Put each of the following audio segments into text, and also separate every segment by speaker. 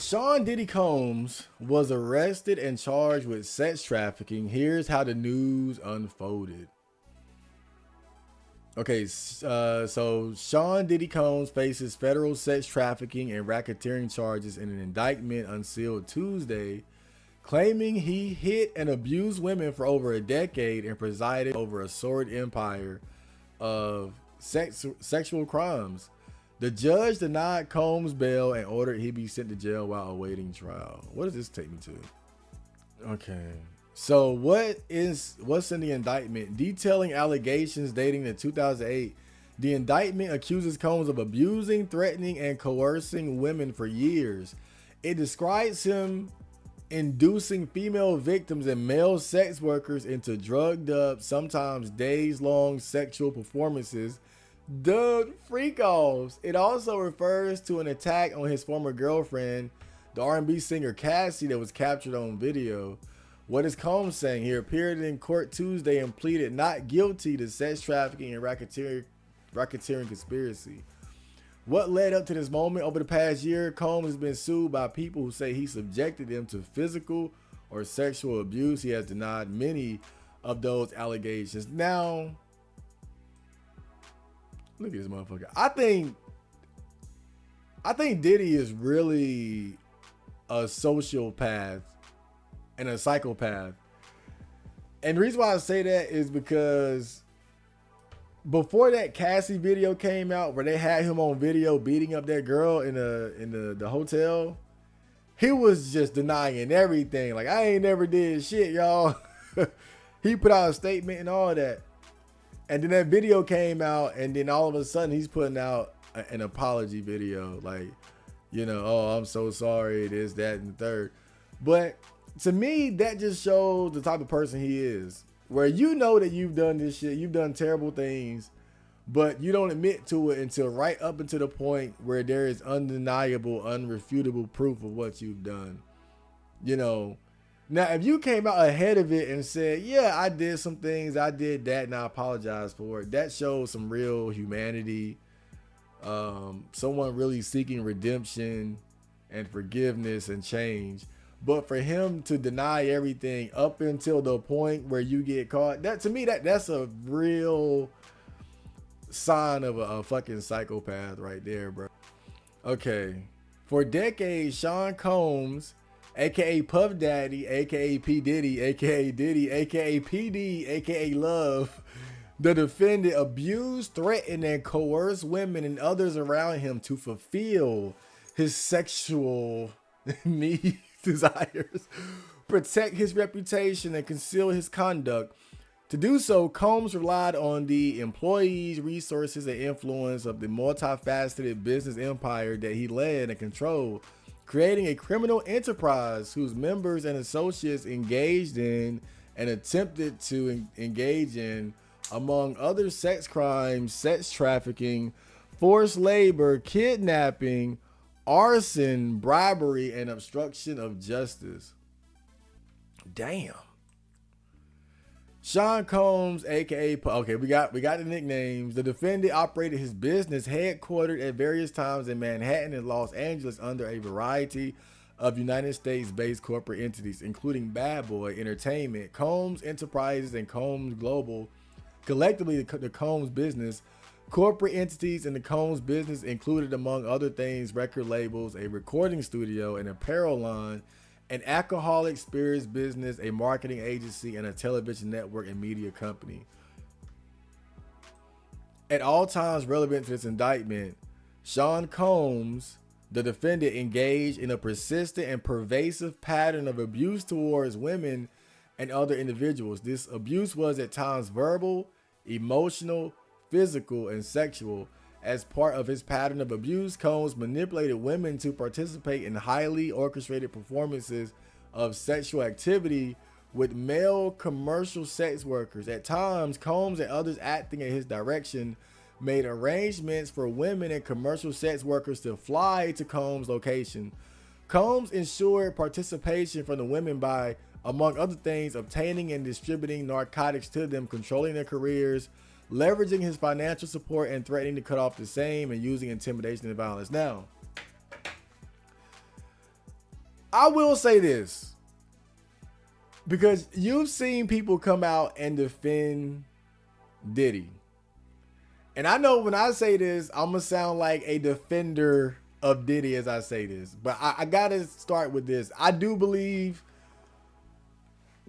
Speaker 1: Sean Diddy Combs was arrested and charged with sex trafficking. Here's how the news unfolded. Okay, so Sean Diddy Combs faces federal sex trafficking and racketeering charges in an indictment unsealed Tuesday, claiming he hit and abused women for over a decade and presided over a sordid empire of sexual crimes. The judge denied Combs bail and ordered he be sent to jail while awaiting trial. What does this take me to? Okay. So what's in the indictment? Detailing allegations dating to 2008, the indictment accuses Combs of abusing, threatening, and coercing women for years. It describes him inducing female victims and male sex workers into drugged up, sometimes days-long sexual performances dubbed freak-offs. It also refers to an attack on his former girlfriend, the R&B singer Cassie, that was captured on video. What is Combs saying? He appeared in court Tuesday and pleaded not guilty to sex trafficking and racketeering conspiracy. What led up to this moment? Over the past year, Combs has been sued by people who say he subjected them to physical or sexual abuse. He has denied many of those allegations. Now, look at this motherfucker. I think Diddy is really a sociopath and a psychopath. And the reason why I say that is because before that Cassie video came out, where they had him on video beating up that girl in the hotel, he was just denying everything. Like, I ain't never did shit, y'all. He put out a statement and all that. And then that video came out, and then all of a sudden he's putting out an apology video. Like, you know, oh, I'm so sorry, this, that, and the third. But to me, that just shows the type of person he is. Where you know that you've done this shit, you've done terrible things, but you don't admit to it until right up until the point where there is undeniable, unrefutable proof of what you've done. You know, now if you came out ahead of it and said, yeah, I did some things, I did that, and I apologize for it, that shows some real humanity, someone really seeking redemption and forgiveness and change. But for him to deny everything up until the point where you get caught, that to me, that's a real sign of a fucking psychopath right there, bro. Okay. For decades, Sean Combs, aka Puff Daddy, aka P. Diddy, aka Diddy, aka PD, aka Love, the defendant abused, threatened, and coerced women and others around him to fulfill his sexual needs, desires, protect his reputation, and conceal his conduct. To do so, Combs relied on the employees, resources, and influence of the multifaceted business empire that he led and controlled, creating a criminal enterprise whose members and associates engaged in and attempted to engage in, among other sex crimes, sex trafficking, forced labor, kidnapping, arson, bribery, and obstruction of justice. Damn. Sean Combs, aka, okay, we got the nicknames. The defendant operated his business headquartered at various times in Manhattan and Los Angeles under a variety of United States-based corporate entities, including Bad Boy Entertainment, Combs Enterprises, and Combs Global. Collectively, the Combs business corporate entities in the Combs business included, among other things, record labels, a recording studio, an apparel line, an alcoholic spirits business, a marketing agency, and a television network and media company. At all times relevant to this indictment, Sean Combs, the defendant, engaged in a persistent and pervasive pattern of abuse towards women and other individuals. This abuse was at times verbal, emotional, physical, and sexual. As part of his pattern of abuse, Combs manipulated women to participate in highly orchestrated performances of sexual activity with male commercial sex workers. At times, Combs and others acting in his direction made arrangements for women and commercial sex workers to fly to Combs' location. Combs ensured participation from the women by, among other things, obtaining and distributing narcotics to them, controlling their careers, leveraging his financial support, and threatening to cut off the same, and using intimidation and violence. Now, I will say this, because you've seen people come out and defend Diddy. And I know when I say this, I'm going to sound like a defender of Diddy as I say this. But I got to start with this. I do believe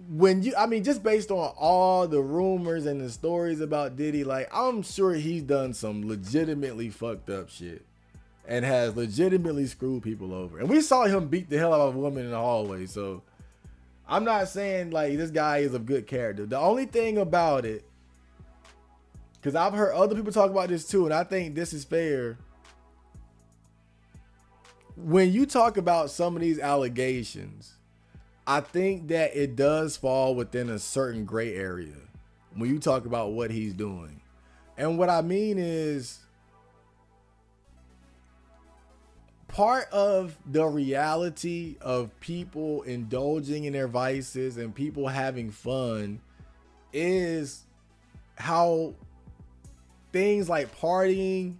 Speaker 1: just based on all the rumors and the stories about Diddy, like, I'm sure he's done some legitimately fucked up shit and has legitimately screwed people over. And we saw him beat the hell out of a woman in the hallway. So I'm not saying like this guy is of good character. The only thing about it, because I've heard other people talk about this too, and I think this is fair. When you talk about some of these allegations, I think that it does fall within a certain gray area when you talk about what he's doing. And what I mean is, part of the reality of people indulging in their vices and people having fun is how things like partying,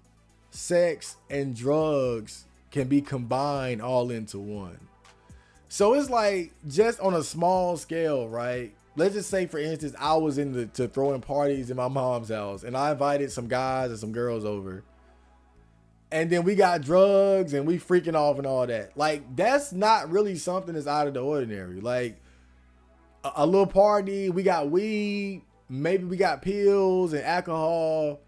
Speaker 1: sex, and drugs can be combined all into one. So it's like, just on a small scale, right? Let's just say, for instance, I was into throwing parties in my mom's house and I invited some guys and some girls over. And then we got drugs and we freaking off and all that. Like, that's not really something that's out of the ordinary. Like, a little party, we got weed, maybe we got pills and alcohol.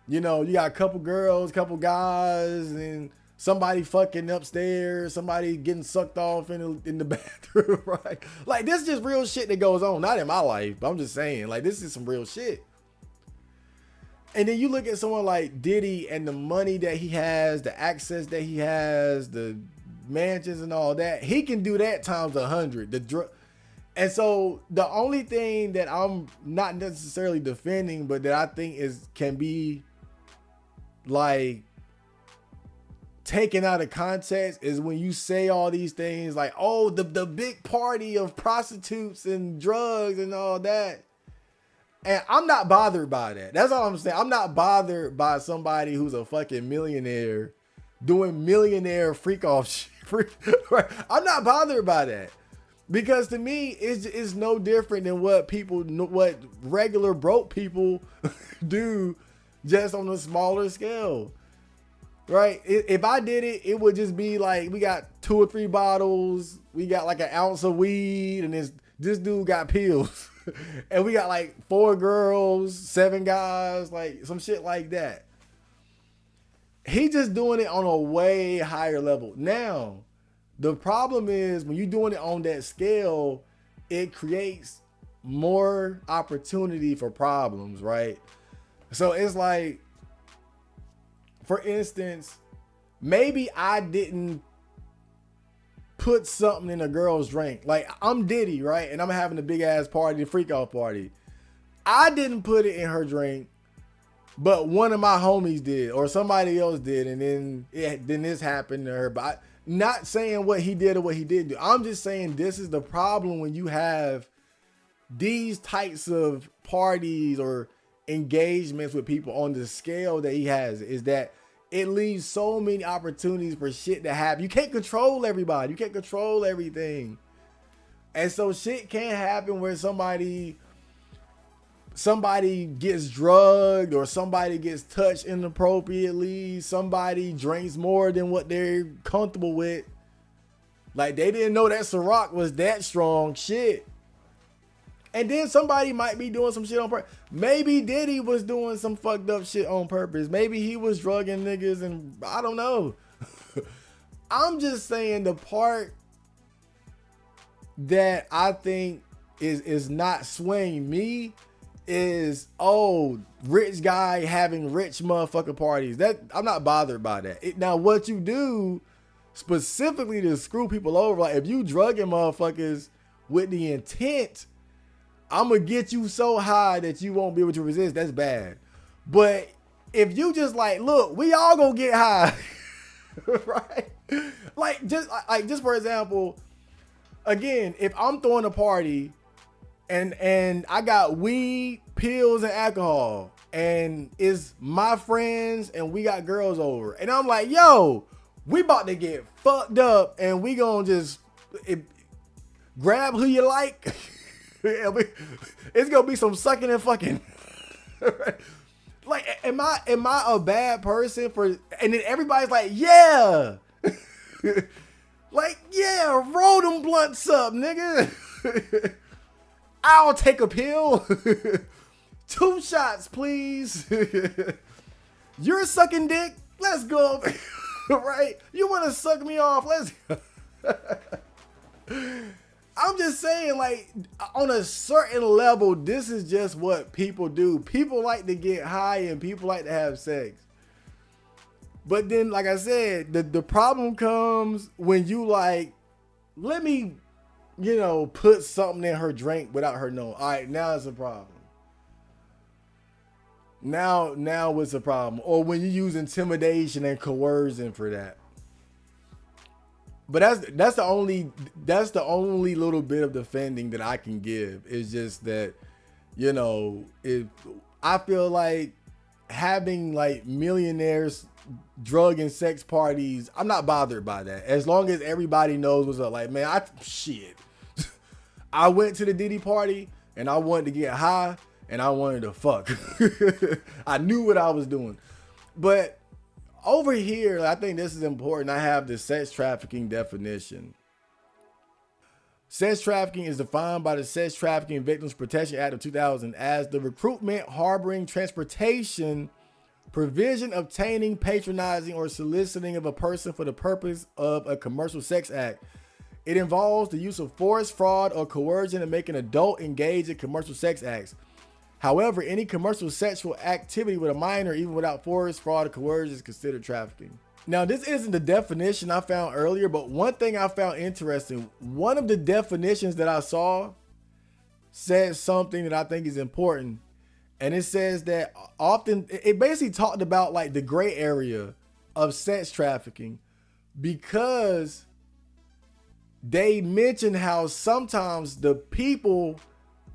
Speaker 1: You know, you got a couple girls, couple guys, and somebody fucking upstairs, somebody getting sucked off in the bathroom, right? Like, this is just real shit that goes on. Not in my life, but I'm just saying, like, this is some real shit. And then you look at someone like Diddy and the money that he has, the access that he has, the mansions and all that. He can do that times 100. And so the only thing that I'm not necessarily defending, but that I think can be like taken out of context, is when you say all these things like, oh, the big party of prostitutes and drugs and all that. And I'm not bothered by that. That's all I'm saying. I'm not bothered by somebody who's a fucking millionaire doing millionaire freak off shit. I'm not bothered by that, because to me, it's no different than what regular broke people do, just on a smaller scale. Right? If I did it, it would just be like, we got 2 or 3 bottles, we got like an ounce of weed, and this dude got pills. And we got like 4 girls, 7 guys, like some shit like that. He just doing it on a way higher level. Now, the problem is, when you're doing it on that scale, it creates more opportunity for problems, right? So it's like, for instance, maybe I didn't put something in a girl's drink. Like, I'm Diddy, right? And I'm having a big ass party, a freak off party. I didn't put it in her drink, but one of my homies did, or somebody else did. And then this happened to her. But not saying what he did or what he didn't do. I'm just saying, this is the problem when you have these types of parties or engagements with people on the scale that he has, is that it leaves so many opportunities for shit to happen. You can't control everybody. You can't control everything. And so shit can happen where somebody gets drugged, or somebody gets touched inappropriately. Somebody drinks more than what they're comfortable with. Like, they didn't know that Ciroc was that strong. Shit. And then somebody might be doing some shit on purpose. Maybe Diddy was doing some fucked up shit on purpose. Maybe he was drugging niggas, and I don't know. I'm just saying, the part that I think is not swaying me is, oh, rich guy having rich motherfucker parties. That, I'm not bothered by that. Now, what you do specifically to screw people over, like if you drugging motherfuckers with the intent, I'm going to get you so high that you won't be able to resist, that's bad. But if you just like, look, we all going to get high, right? Like just for example, again, if I'm throwing a party and I got weed, pills, and alcohol, and it's my friends and we got girls over, and I'm like, yo, we about to get fucked up and we gonna just grab who you like. It's gonna be some sucking and fucking. Like, am I a bad person for? And then everybody's like, yeah, like, yeah, roll them blunts up, nigga. I'll take a pill. 2 shots, please. You're sucking dick. Let's go. Right? You want to suck me off? Let's go. I'm just saying, like, on a certain level, this is just what people do. People like to get high and people like to have sex. But then, like I said, the problem comes when you like, let me, put something in her drink without her knowing. All right, now it's a problem. Now what's the problem? Or when you use intimidation and coercion for that. But that's the only little bit of defending that I can give. Is just that, if I feel like having like millionaires drug and sex parties, I'm not bothered by that. As long as everybody knows what's up. Like, man, I went to the Diddy party and I wanted to get high and I wanted to fuck. I knew what I was doing. But over here, I think this is important. I have the sex trafficking definition. Sex trafficking is defined by the Sex Trafficking Victims Protection Act of 2000 as the recruitment, harboring, transportation, provision, obtaining, patronizing, or soliciting of a person for the purpose of a commercial sex act. It involves the use of force, fraud, or coercion to make an adult engage in commercial sex acts. However, any commercial sexual activity with a minor, even without force, fraud, or coercion, is considered trafficking. Now, this isn't the definition I found earlier, but one thing I found interesting, one of the definitions that I saw says something that I think is important. And it says that often, it basically talked about like the gray area of sex trafficking, because they mentioned how sometimes the people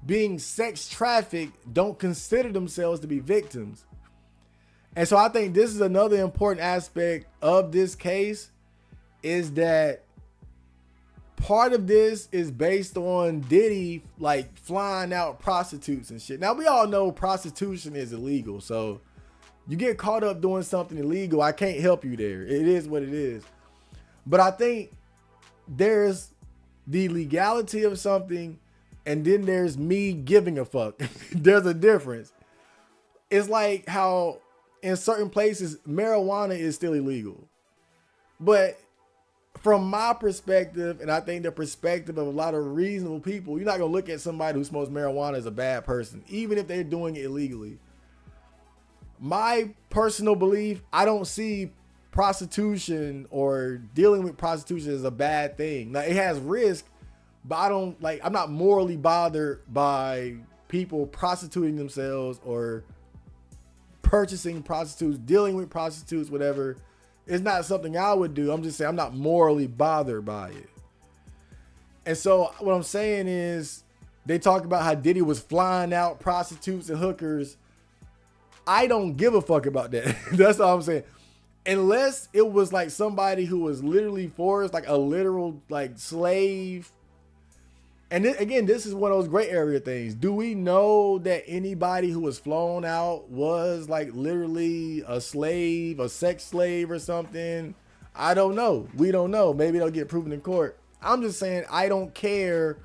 Speaker 1: being sex trafficked don't consider themselves to be victims. And so I think this is another important aspect of this case, is that part of this is based on Diddy like flying out prostitutes and shit. Now, we all know prostitution is illegal. So you get caught up doing something illegal, I can't help you there. It is what it is. But I think there's the legality of something, and then there's me giving a fuck. There's a difference. It's like how in certain places, marijuana is still illegal. But from my perspective, and I think the perspective of a lot of reasonable people, you're not going to look at somebody who smokes marijuana as a bad person, even if they're doing it illegally. My personal belief, I don't see prostitution or dealing with prostitution as a bad thing. Like, it has risk, but I'm not morally bothered by people prostituting themselves or purchasing prostitutes, dealing with prostitutes, whatever. It's not something I would do. I'm just saying I'm not morally bothered by it. And so what I'm saying is, they talk about how Diddy was flying out prostitutes and hookers. I don't give a fuck about that. That's all I'm saying. Unless it was like somebody who was literally forced, like a literal like slave. And then, again, this is one of those gray area things. Do we know that anybody who was flown out was like literally a slave, a sex slave or something? I don't know. We don't know. Maybe they'll get proven in court. I'm just saying I don't care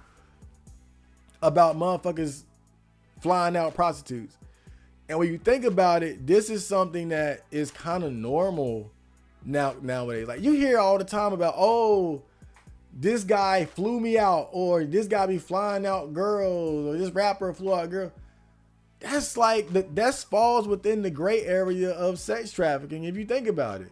Speaker 1: about motherfuckers flying out prostitutes. And when you think about it, this is something that is kind of normal nowadays. Like, you hear all the time about, oh, this guy flew me out, or this guy be flying out girls, or this rapper flew out girl. That's like, that falls within the gray area of sex trafficking. If you think about it,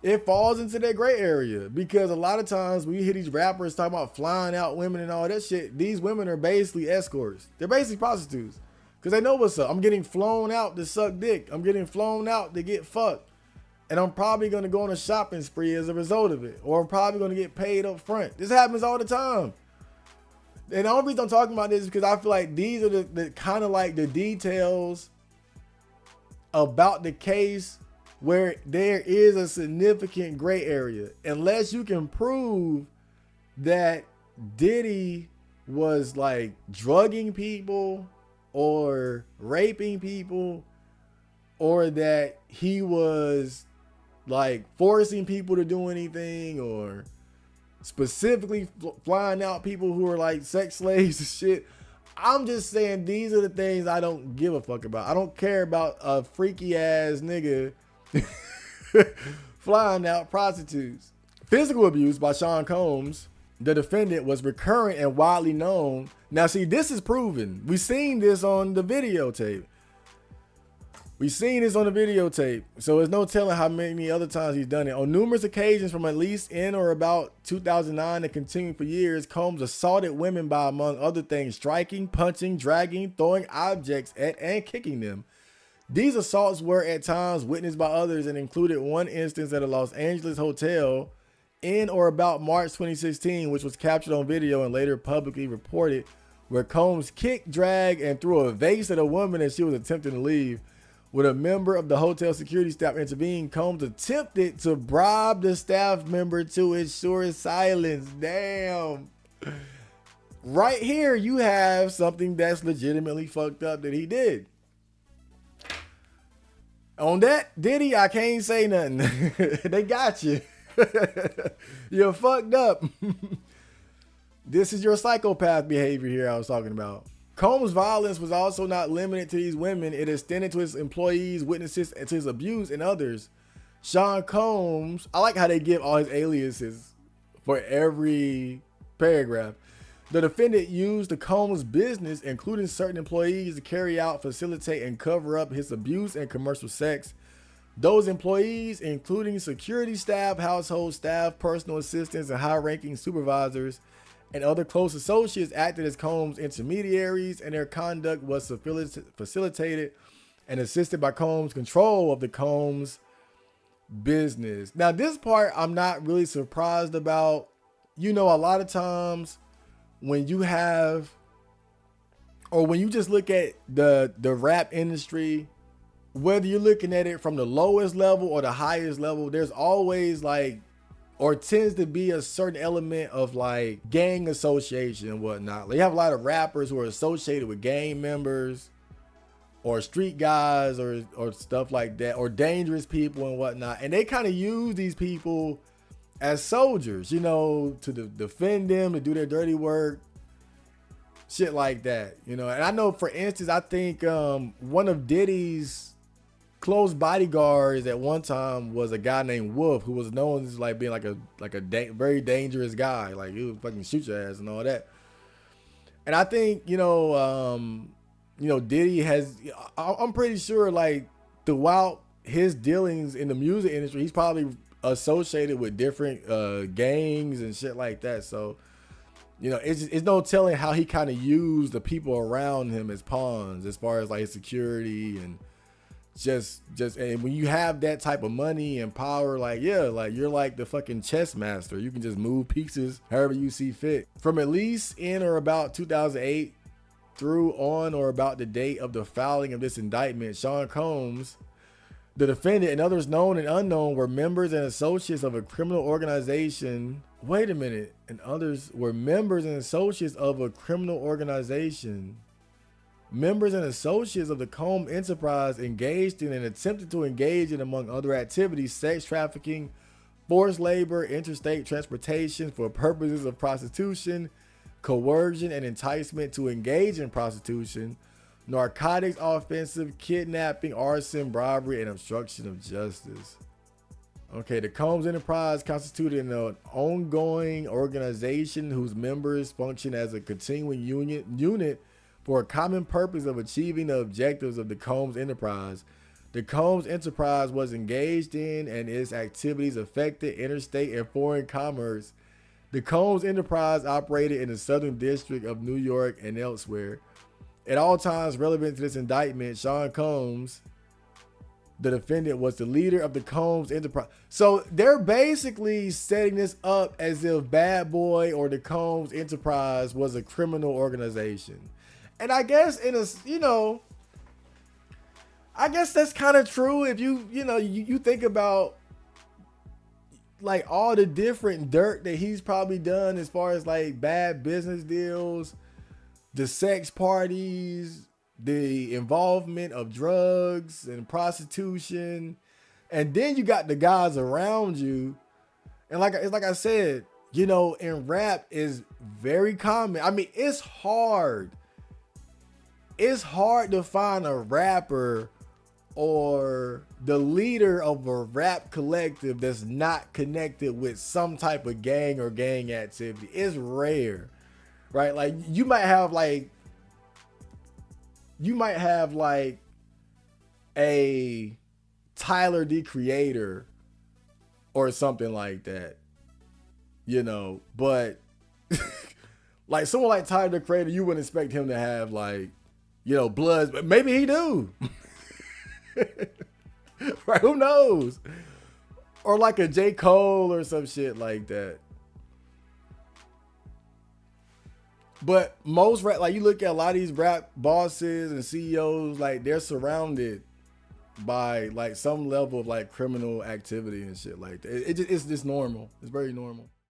Speaker 1: it falls into that gray area, because a lot of times when you hear these rappers talking about flying out women and all that shit, these women are basically escorts. They're basically prostitutes, because they know what's up. I'm getting flown out to suck dick. I'm getting flown out to get fucked. And I'm probably going to go on a shopping spree as a result of it. Or I'm probably going to get paid up front. This happens all the time. And the only reason I'm talking about this is because I feel like these are the kind of like the details about the case where there is a significant gray area. Unless you can prove that Diddy was like drugging people or raping people, or that he was like forcing people to do anything, or specifically flying out people who are like sex slaves and shit. I'm just saying these are the things I don't give a fuck about. I don't care about a freaky ass nigga flying out prostitutes. Physical abuse by Sean Combs, the defendant, was recurrent and widely known. Now, see, this is proven. We've seen this on the videotape. So there's no telling how many other times he's done it. On numerous occasions from at least in or about 2009 and continuing for years, Combs assaulted women by, among other things, striking, punching, dragging, throwing objects at, and kicking them. These assaults were at times witnessed by others and included one instance at a Los Angeles hotel in or about March 2016, which was captured on video and later publicly reported, where Combs kicked, dragged, and threw a vase at a woman as she was attempting to leave. When a member of the hotel security staff intervened, Combs attempted to bribe the staff member to ensure silence. Damn. Right here, you have something that's legitimately fucked up that he did. On that, Diddy, I can't say nothing. They got you. You're fucked up. This is your psychopath behavior here I was talking about. Combs' violence was also not limited to these women. It extended to his employees, witnesses, and to his abuse and others. Sean Combs, I like how they give all his aliases for every paragraph. The defendant used the Combs business, including certain employees, to carry out, facilitate, and cover up his abuse and commercial sex. Those employees, including security staff, household staff, personal assistants, and high-ranking supervisors, and other close associates, acted as Combs' intermediaries, and their conduct was facilitated and assisted by Combs' control of the Combs business. Now, this part I'm not really surprised about. You know, a lot of times when you have, or when you just look at the rap industry, whether you're looking at it from the lowest level or the highest level, there's always like, or tends to be, a certain element of like gang association and whatnot. Like, you have a lot of rappers who are associated with gang members or street guys or stuff like that, or dangerous people and whatnot. And they kind of use these people as soldiers, you know, to defend them, to do their dirty work, shit like that, you know. And I know, for instance, I think one of Diddy's close bodyguards at one time was a guy named Wolf, who was known as like being like a very dangerous guy. Like, he would fucking shoot your ass and all that. And I think, you know, Diddy has, I'm pretty sure, like, throughout his dealings in the music industry, he's probably associated with different gangs and shit like that. So, you know, it's no telling how he kind of used the people around him as pawns, as far as like security and just and when you have that type of money and power, like, yeah, like, you're like the fucking chess master. You can just move pieces however you see fit. From at least in or about 2008 through on or about the date of the filing of this indictment, Sean Combs, the defendant, and others known and unknown, were members and associates of a criminal organization. Wait a minute. And others were members and associates of a criminal organization. Members and associates of the Combs enterprise engaged in and attempted to engage in, among other activities, sex trafficking, forced labor, interstate transportation for purposes of prostitution, coercion and enticement to engage in prostitution, narcotics offensive, kidnapping, arson, bribery, and obstruction of justice. Okay, the Combs enterprise constituted an ongoing organization whose members function as a continuing unit for a common purpose of achieving the objectives of the Combs enterprise. The Combs enterprise was engaged in, and its activities affected, interstate and foreign commerce. The Combs enterprise operated in the Southern District of New York and elsewhere. At all times relevant to this indictment, Sean Combs, the defendant, was the leader of the Combs enterprise. So they're basically setting this up as if Bad Boy or the Combs enterprise was a criminal organization. And I guess I guess that's kind of true if you think about, like all the different dirt that he's probably done as far as like bad business deals, the sex parties, the involvement of drugs and prostitution. And then you got the guys around you. And like I said, you know, in rap is very common. I mean, it's hard. It's hard to find a rapper or the leader of a rap collective that's not connected with some type of gang or gang activity. It's rare, right? Like you might have a Tyler the Creator or something like that, you know, but like someone like Tyler the Creator, you wouldn't expect him to have like, you know, Bloods, but maybe he do. Right? Who knows? Or like a J. Cole or some shit like that. But most rap, like you look at a lot of these rap bosses and CEOs, like they're surrounded by like some level of like criminal activity and shit like that. It's just normal. It's very normal.